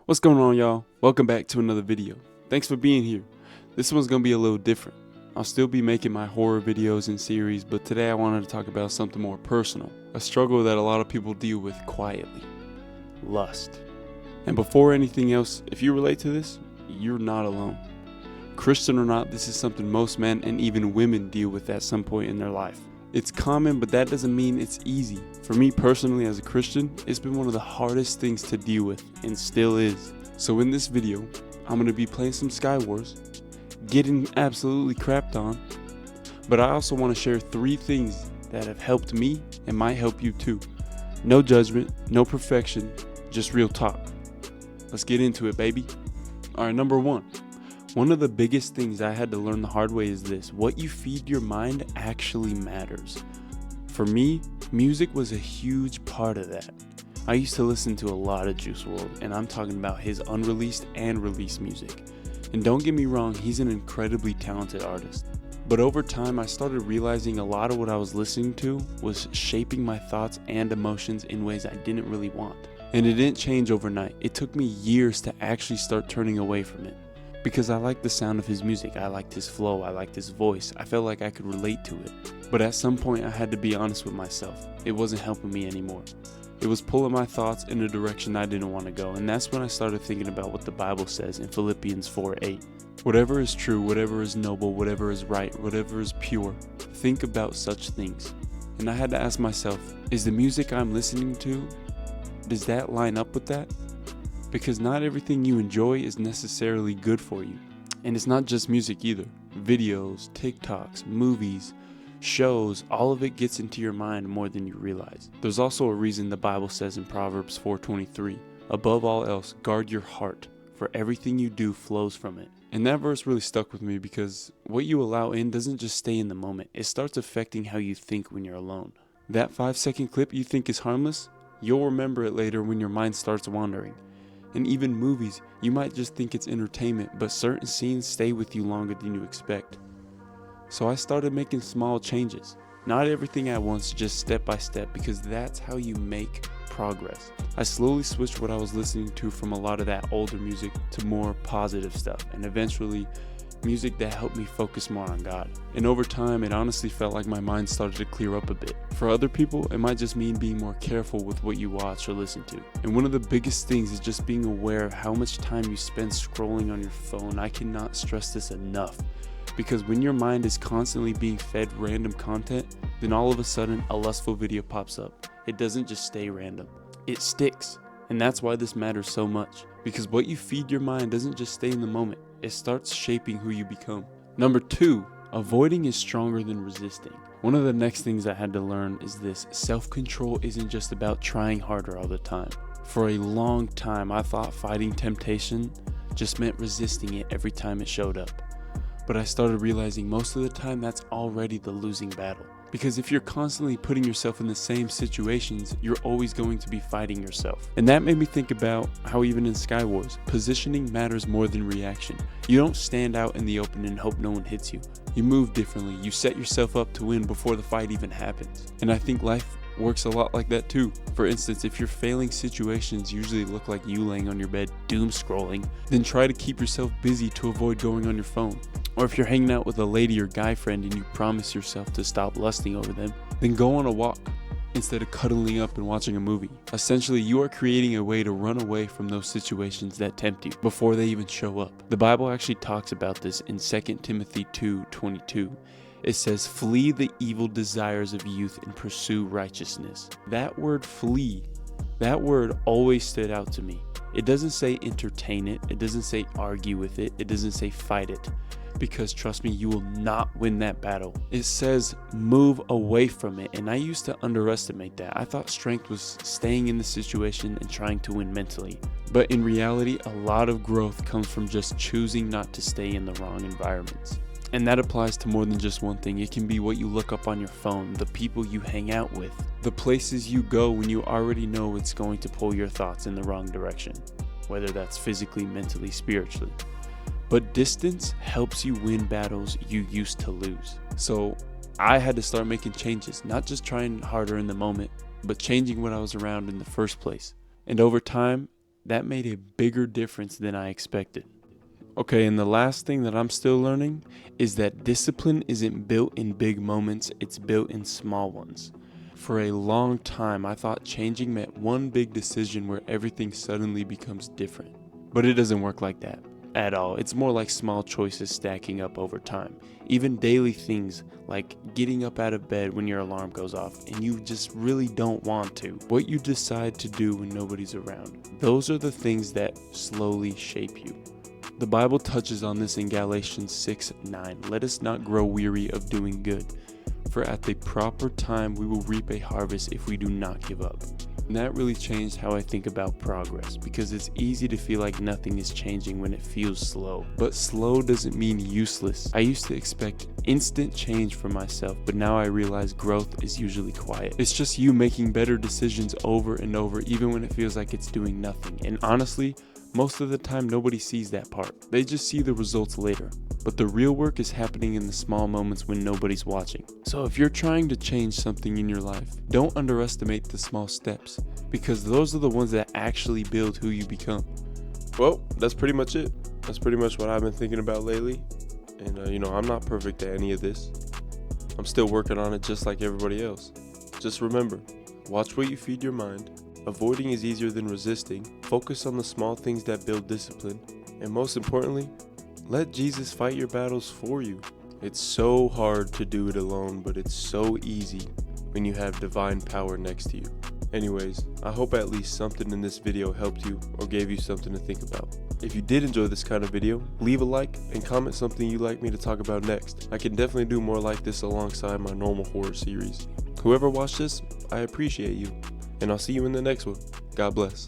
What's going on, y'all? Welcome back to another video. Thanks for being here. This one's gonna be a little different. I'll still be making my horror videos and series, but today I wanted to talk about something more personal, a struggle that a lot of people deal with quietly: lust. And before anything else, if you relate to this, you're not alone. Christian or not, this is something most men and even women deal with at some point in their life. It's common, but that doesn't mean it's easy. For me personally, as a Christian, it's been one of the hardest things to deal with, and still is. So in this video, I'm going to be playing some Skywars, getting absolutely crapped on, but I also want to share 3 things that have helped me and might help you too. No judgment, no perfection, just real talk. Let's get into it, baby. Alright, number 1. One of the biggest things I had to learn the hard way is this: what you feed your mind actually matters. For me, music was a huge part of that. I used to listen to a lot of Juice WRLD, and I'm talking about his unreleased and released music. And don't get me wrong, he's an incredibly talented artist. But over time, I started realizing a lot of what I was listening to was shaping my thoughts and emotions in ways I didn't really want. And it didn't change overnight. It took me years to actually start turning away from it. Because I liked the sound of his music, I liked his flow, I liked his voice, I felt like I could relate to it. But at some point I had to be honest with myself. It wasn't helping me anymore. It was pulling my thoughts in a direction I didn't want to go, and that's when I started thinking about what the Bible says in Philippians 4:8. Whatever is true, whatever is noble, whatever is right, whatever is pure, think about such things. And I had to ask myself, is the music I'm listening to, does that line up with that? Because not everything you enjoy is necessarily good for you. And it's not just music either. Videos, TikToks, movies, shows, all of it gets into your mind more than you realize. There's also a reason the Bible says in Proverbs 4:23, above all else, guard your heart, for everything you do flows from it. And that verse really stuck with me because what you allow in doesn't just stay in the moment. It starts affecting how you think when you're alone. That 5-second clip you think is harmless, you'll remember it later when your mind starts wandering. And even movies, you might just think it's entertainment, but certain scenes stay with you longer than you expect. So I started making small changes. Not everything at once, just step by step, because that's how you make progress. I slowly switched what I was listening to from a lot of that older music to more positive stuff, and eventually music that helped me focus more on God. And over time, it honestly felt like my mind started to clear up a bit. For other people, it might just mean being more careful with what you watch or listen to. And one of the biggest things is just being aware of how much time you spend scrolling on your phone. I cannot stress this enough. Because when your mind is constantly being fed random content, then all of a sudden a lustful video pops up. It doesn't just stay random. It sticks. And that's why this matters so much. Because what you feed your mind doesn't just stay in the moment. It starts shaping who you become. Number 2, avoiding is stronger than resisting. One of the next things I had to learn is this: self-control isn't just about trying harder all the time. For a long time, I thought fighting temptation just meant resisting it every time it showed up. But I started realizing most of the time that's already the losing battle. Because if you're constantly putting yourself in the same situations, you're always going to be fighting yourself. And that made me think about how even in Skywars, positioning matters more than reaction. You don't stand out in the open and hope no one hits you. You move differently. You set yourself up to win before the fight even happens. And I think life works a lot like that too. For instance, if your failing situations usually look like you laying on your bed doom scrolling, then try to keep yourself busy to avoid going on your phone. Or if you're hanging out with a lady or guy friend and you promise yourself to stop lusting over them, then go on a walk instead of cuddling up and watching a movie. Essentially, you are creating a way to run away from those situations that tempt you before they even show up. The Bible actually talks about this in 2 Timothy 2:22. It says, flee the evil desires of youth and pursue righteousness. That word flee, that word always stood out to me. It doesn't say entertain it. It doesn't say argue with it. It doesn't say fight it. Because trust me, you will not win that battle. It says move away from it, and I used to underestimate that. I thought strength was staying in the situation and trying to win mentally. But in reality, a lot of growth comes from just choosing not to stay in the wrong environments. And that applies to more than just one thing. It can be what you look up on your phone, the people you hang out with, the places you go when you already know it's going to pull your thoughts in the wrong direction, whether that's physically, mentally, spiritually. But distance helps you win battles you used to lose. So I had to start making changes, not just trying harder in the moment, but changing what I was around in the first place. And over time, That made a bigger difference than I expected. Okay, and the last thing that I'm still learning is that discipline isn't built in big moments, it's built in small ones. For a long time, I thought changing meant one big decision where everything suddenly becomes different. But it doesn't work like that at all. It's more like small choices stacking up over time. Even daily things like getting up out of bed when your alarm goes off and you just really don't want to. What you decide to do when nobody's around. Those are the things that slowly shape you. The Bible touches on this in Galatians 6:9. Let us not grow weary of doing good, for at the proper time we will reap a harvest if we do not give up. And that really changed how I think about progress, because it's easy to feel like nothing is changing when it feels slow. But slow doesn't mean useless. I used to expect instant change for myself, but now I realize growth is usually quiet. It's just you making better decisions over and over, even when it feels like it's doing nothing. And honestly, most of the time nobody sees that part. They just see the results later. But the real work is happening in the small moments when nobody's watching. So if you're trying to change something in your life, don't underestimate the small steps, because those are the ones that actually build who you become. Well, that's pretty much it. That's pretty much what I've been thinking about lately. And I'm not perfect at any of this. I'm still working on it just like everybody else. Just remember, watch what you feed your mind. Avoiding is easier than resisting. Focus on the small things that build discipline. And most importantly, let Jesus fight your battles for you. It's so hard to do it alone, but it's so easy when you have divine power next to you. Anyways, I hope at least something in this video helped you or gave you something to think about. If you did enjoy this kind of video, leave a like and comment something you'd like me to talk about next. I can definitely do more like this alongside my normal horror series. Whoever watched this, I appreciate you. And I'll see you in the next one. God bless.